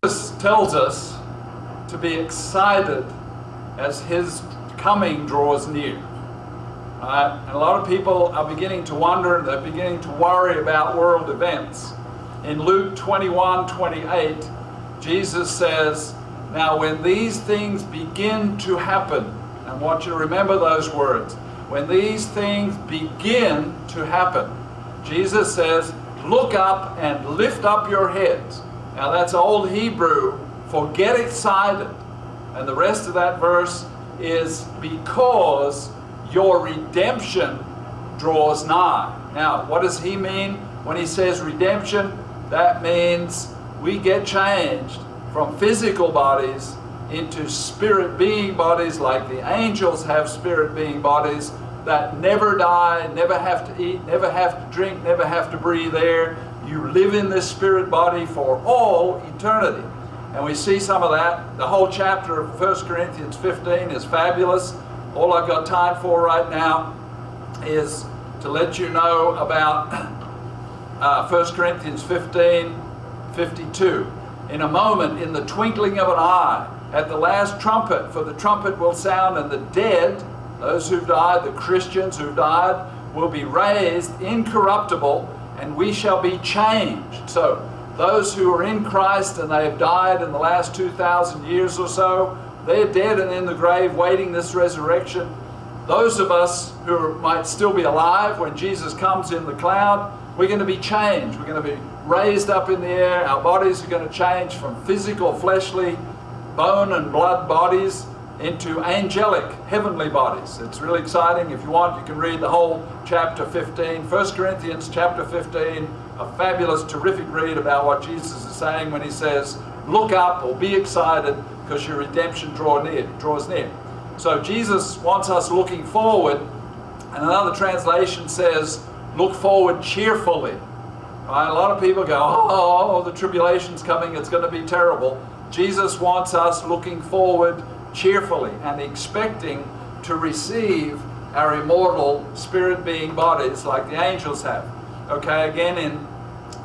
Jesus tells us to be excited as his coming draws near. And a lot of people are beginning to wonder, they're beginning to worry about world events. In Luke 21:28, Jesus says, now when these things begin to happen, and I want you to remember those words, when these things begin to happen, Jesus says, look up and lift up your heads. Now that's Old Hebrew for get excited. And the rest of that verse is because your redemption draws nigh. Now, what does he mean when he says redemption? That means we get changed from physical bodies into spirit being bodies, like the angels have spirit being bodies that never die, never have to eat, never have to drink, never have to breathe air. You live in this spirit body for all eternity. And we see some of that. The whole chapter of 1 Corinthians 15 is fabulous. All I've got time for right now is to let you know about 1 Corinthians 15:52. In a moment, in the twinkling of an eye, at the last trumpet, for the trumpet will sound, and the dead, those who've died, the Christians who've died, will be raised incorruptible, and we shall be changed. So those who are in Christ and they have died in the last 2,000 years or so, they're dead and in the grave waiting this resurrection. Those of us who might still be alive when Jesus comes in the cloud, we're going to be changed. We're going to be raised up in the air. Our bodies are going to change from physical, fleshly, bone and blood bodies into angelic, heavenly bodies. It's really exciting. If you want, you can read the whole chapter 15. 1 Corinthians chapter 15, a fabulous, terrific read about what Jesus is saying when he says, look up or be excited because your redemption draws near. So Jesus wants us looking forward, and another translation says, look forward cheerfully. Right? A lot of people go, oh, the tribulation's coming, it's going to be terrible. Jesus wants us looking forward cheerfully and expecting to receive our immortal spirit being bodies like the angels have. Okay, again in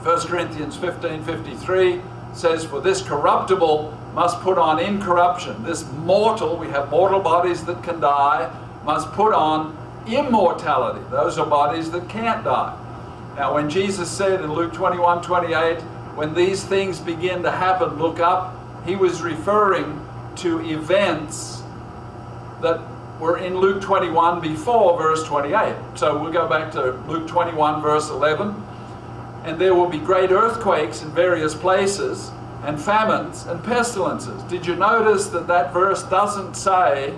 1 Corinthians 15:53 says, for this corruptible must put on incorruption. This mortal, we have mortal bodies that can die, must put on immortality. Those are bodies that can't die. Now when Jesus said in Luke 21:28, when these things begin to happen, look up, he was referring to events that were in Luke 21 before verse 28. So we'll go back to Luke 21 verse 11. And there will be great earthquakes in various places, and famines and pestilences. Did you notice that that verse doesn't say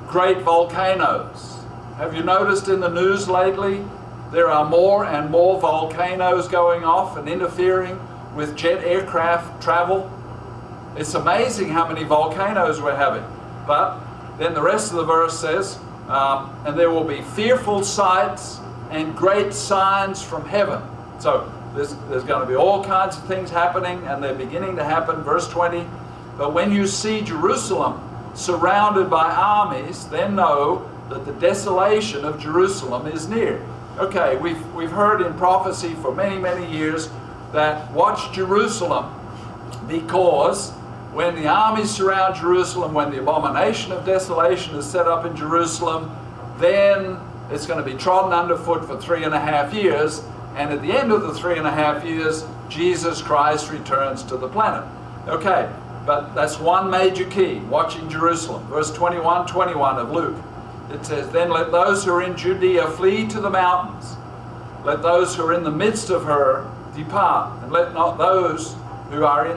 great volcanoes? Have you noticed in the news lately there are more and more volcanoes going off and interfering with jet aircraft travel? It's amazing how many volcanoes we're having. But then the rest of the verse says, and there will be fearful sights and great signs from heaven. So there's going to be all kinds of things happening, and they're beginning to happen. Verse 20, but when you see Jerusalem surrounded by armies, then know that the desolation of Jerusalem is near. Okay, we've heard in prophecy for many, many years that watch Jerusalem, because when the armies surround Jerusalem, when the abomination of desolation is set up in Jerusalem, then it's going to be trodden underfoot for 3.5 years. And at the end of the 3.5 years, Jesus Christ returns to the planet. Okay, but that's one major key, watching Jerusalem. Verse 21 of Luke. It says, then let those who are in Judea flee to the mountains. Let those who are in the midst of her depart. And let not those who are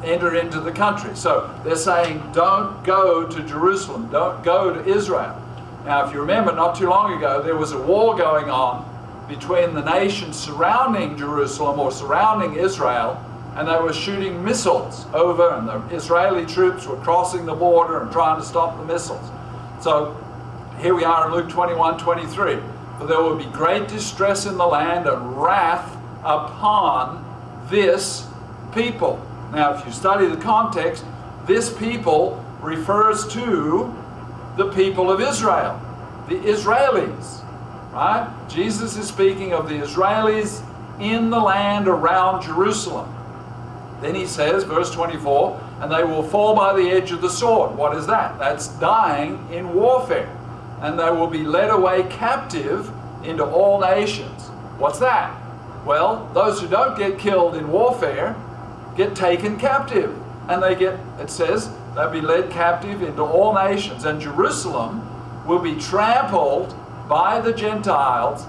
enter into the country. So they're saying, don't go to Jerusalem. Don't go to Israel. Now, if you remember, not too long ago, there was a war going on between the nations surrounding Jerusalem or surrounding Israel, and they were shooting missiles over, and the Israeli troops were crossing the border and trying to stop the missiles. So here we are in Luke 21:23. For there will be great distress in the land and wrath upon this people. Now, if you study the context, this people refers to the people of Israel, the Israelis, right? Jesus is speaking of the Israelis in the land around Jerusalem. Then he says, verse 24, and they will fall by the edge of the sword. What is that? That's dying in warfare. And they will be led away captive into all nations. What's that? Well, those who don't get killed in warfare get taken captive. And they get, it says, they'll be led captive into all nations. And Jerusalem will be trampled by the Gentiles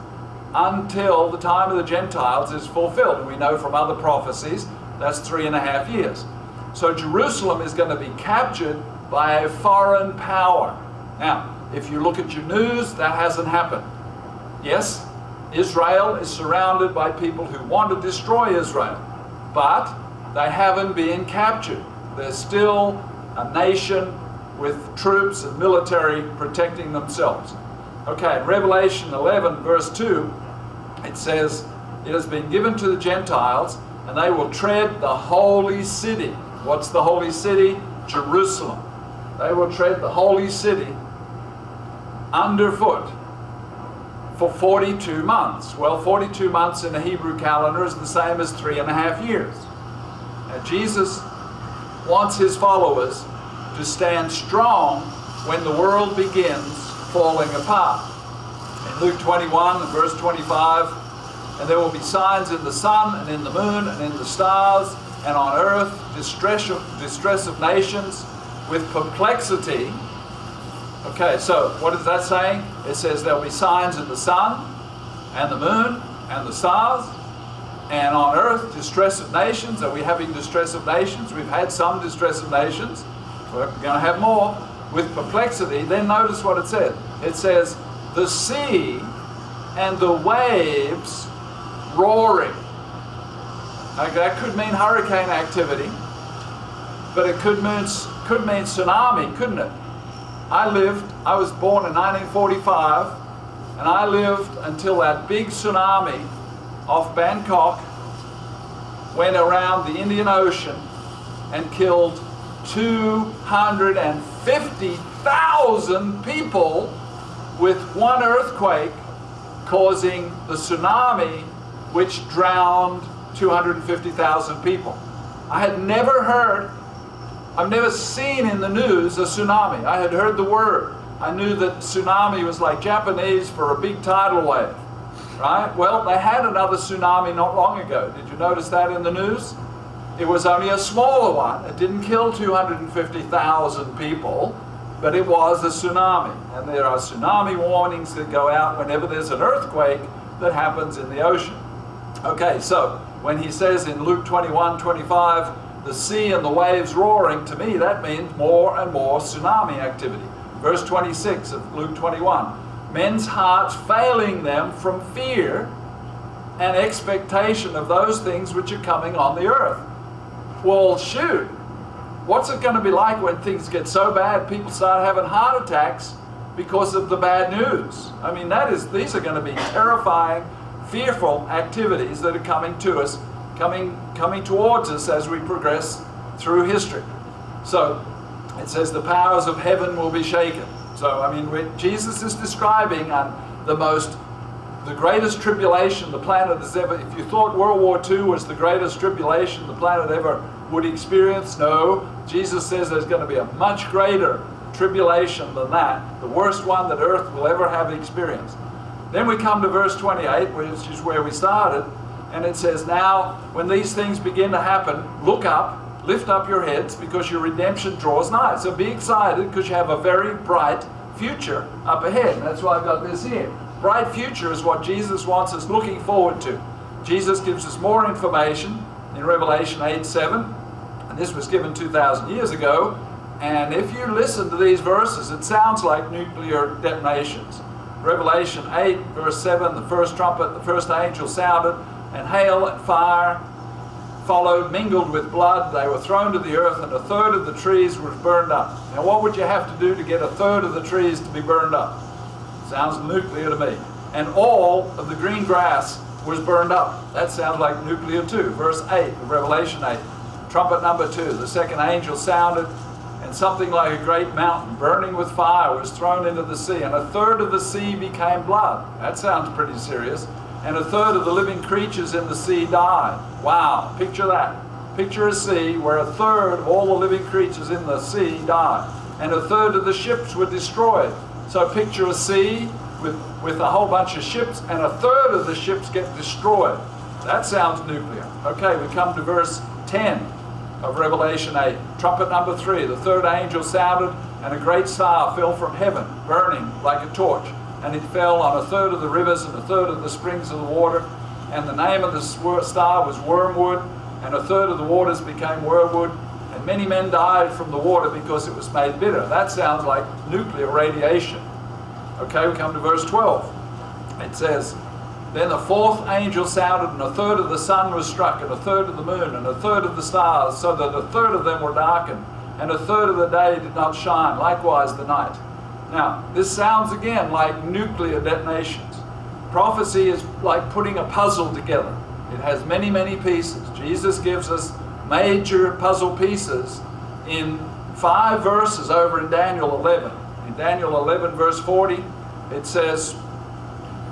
until the time of the Gentiles is fulfilled. And we know from other prophecies that's 3.5 years. So Jerusalem is going to be captured by a foreign power. Now, if you look at your news, that hasn't happened. Yes, Israel is surrounded by people who want to destroy Israel, but they haven't been captured. They're still a nation with troops and military protecting themselves. Okay, in Revelation 11, verse 2, it says, it has been given to the Gentiles, and they will tread the holy city. What's the holy city? Jerusalem. They will tread the holy city underfoot for 42 months. Well, 42 months in the Hebrew calendar is the same as 3.5 years. Now, Jesus wants his followers to stand strong when the world begins falling apart. In Luke 21 and verse 25, and there will be signs in the sun and in the moon and in the stars, and on earth distress of nations with perplexity. Okay, so what is that saying? It says there will be signs in the sun and the moon and the stars, and on earth distress of nations. Are we having distress of nations? We've had some distress of nations. We're going to have more with perplexity. Then notice what it says. It says, the sea and the waves roaring. Okay, that could mean hurricane activity, but it could mean tsunami, couldn't it? I was born in 1945, and I lived until that big tsunami off Bangkok went around the Indian Ocean and killed 250,000 people with one earthquake, causing the tsunami, which drowned 250,000 people. I've never seen in the news a tsunami. I had heard the word. I knew that tsunami was like Japanese for a big tidal wave, right? Well, they had another tsunami not long ago. Did you notice that in the news? It was only a smaller one. It didn't kill 250,000 people, but it was a tsunami. And there are tsunami warnings that go out whenever there's an earthquake that happens in the ocean. Okay, so when he says in Luke 21:25, the sea and the waves roaring, to me that means more and more tsunami activity. Verse 26 of Luke 21, men's hearts failing them from fear and expectation of those things which are coming on the earth. Well, shoot, what's it going to be like when things get so bad people start having heart attacks because of the bad news? I mean, these are going to be terrifying, fearful activities that are coming to us, coming towards us as we progress through history. So it says the powers of heaven will be shaken. So I mean, Jesus is describing the greatest tribulation the planet has ever. If you thought World War II was the greatest tribulation the planet ever would experience, no. Jesus says there's going to be a much greater tribulation than that, the worst one that earth will ever have experienced. Then we come to verse 28, which is where we started, and it says, now when these things begin to happen, look up, lift up your heads, because your redemption draws nigh. So be excited, because you have a very bright future up ahead. And that's why I've got this here. Bright future is what Jesus wants us looking forward to. Jesus gives us more information in Revelation 8:7, and this was given 2,000 years ago. And if you listen to these verses, it sounds like nuclear detonations. Revelation 8, verse 7, the first trumpet, the first angel sounded, and hail and fire followed, mingled with blood. They were thrown to the earth, and a third of the trees was burned up. Now, what would you have to do to get a third of the trees to be burned up? Sounds nuclear to me. And all of the green grass was burned up. That sounds like nuclear too. Verse 8 of Revelation 8. Trumpet number 2. The second angel sounded, and something like a great mountain burning with fire was thrown into the sea, and a third of the sea became blood. That sounds pretty serious. And a third of the living creatures in the sea died. Wow, picture that. Picture a sea where a third of all the living creatures in the sea died, and a third of the ships were destroyed. So picture a sea with a whole bunch of ships, and a third of the ships get destroyed. That sounds nuclear. Okay, we come to verse 10 of Revelation 8. Trumpet number 3, the third angel sounded, and a great star fell from heaven, burning like a torch. And it fell on a third of the rivers and a third of the springs of the water. And the name of the star was Wormwood, and a third of the waters became wormwood. And many men died from the water because it was made bitter. That sounds like nuclear radiation. Okay, we come to verse 12. It says, then the fourth angel sounded, and a third of the sun was struck, and a third of the moon, and a third of the stars, so that a third of them were darkened, and a third of the day did not shine, likewise the night. Now, this sounds again like nuclear detonations. Prophecy is like putting a puzzle together. It has many, many pieces. Jesus gives us major puzzle pieces in 5 verses over in Daniel 11. In Daniel 11 verse 40, it says,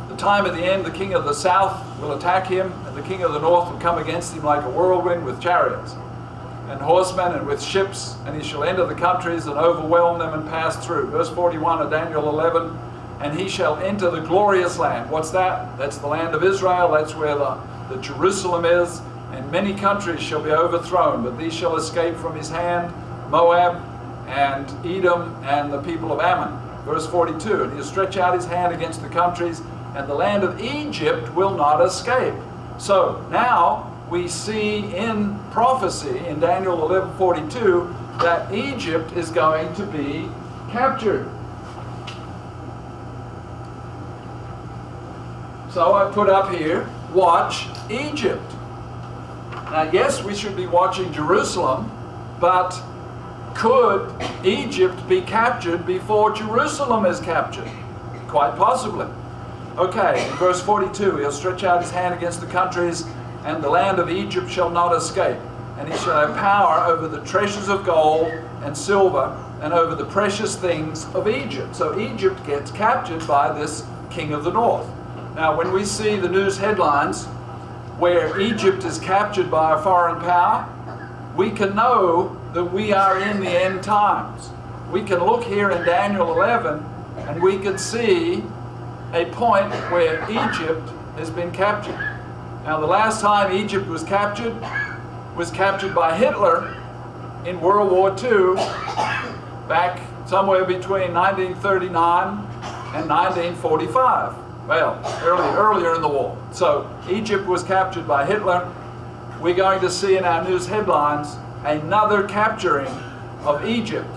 the time of the end, the king of the south will attack him, and the king of the north will come against him like a whirlwind with chariots and horsemen and with ships, and he shall enter the countries and overwhelm them and pass through. Verse 41 of Daniel 11, and he shall enter the glorious land. What's that? That's the land of Israel. That's where the Jerusalem is. And many countries shall be overthrown, but these shall escape from his hand, Moab and Edom and the people of Ammon. Verse 42, and he'll stretch out his hand against the countries, and the land of Egypt will not escape. So now we see in prophecy in Daniel 11:42 that Egypt is going to be captured. So I put up here, watch Egypt. Now yes, we should be watching Jerusalem, but could Egypt be captured before Jerusalem is captured? Quite possibly. Okay, in verse 42, he'll stretch out his hand against the countries, and the land of Egypt shall not escape. And he shall have power over the treasures of gold and silver, and over the precious things of Egypt. So Egypt gets captured by this king of the north. Now, when we see the news headlines where Egypt is captured by a foreign power, we can know that we are in the end times. We can look here in Daniel 11, and we can see a point where Egypt has been captured. Now, the last time Egypt was captured by Hitler in World War II, back somewhere between 1939 and 1945. Well, earlier in the war. So Egypt was captured by Hitler. We're going to see in our news headlines another capturing of Egypt.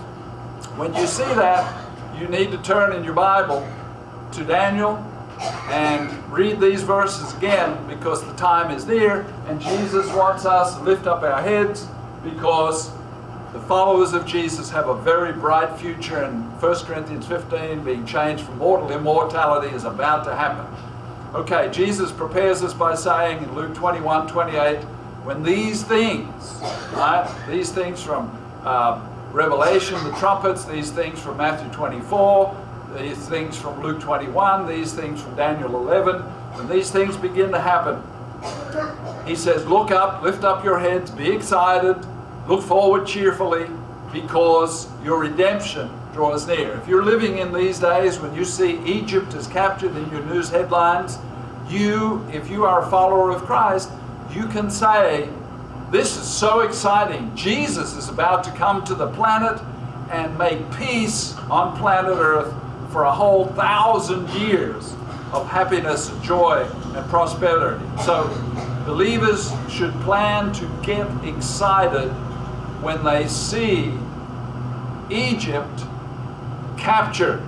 When you see that, you need to turn in your Bible to Daniel and read these verses again, because the time is near and Jesus wants us to lift up our heads, because the followers of Jesus have a very bright future, and 1 Corinthians 15, being changed from mortal immortality, is about to happen. Okay, Jesus prepares us by saying in Luke 21:28, when these things, right, these things from Revelation, the trumpets, these things from Matthew 24, these things from Luke 21, these things from Daniel 11, when these things begin to happen, he says, look up, lift up your heads, be excited, look forward cheerfully, because your redemption draws near. If you're living in these days when you see Egypt is captured in your news headlines, if you are a follower of Christ, you can say, this is so exciting. Jesus is about to come to the planet and make peace on planet Earth for a whole 1,000 years of happiness and joy and prosperity. So believers should plan to get excited when they see Egypt captured.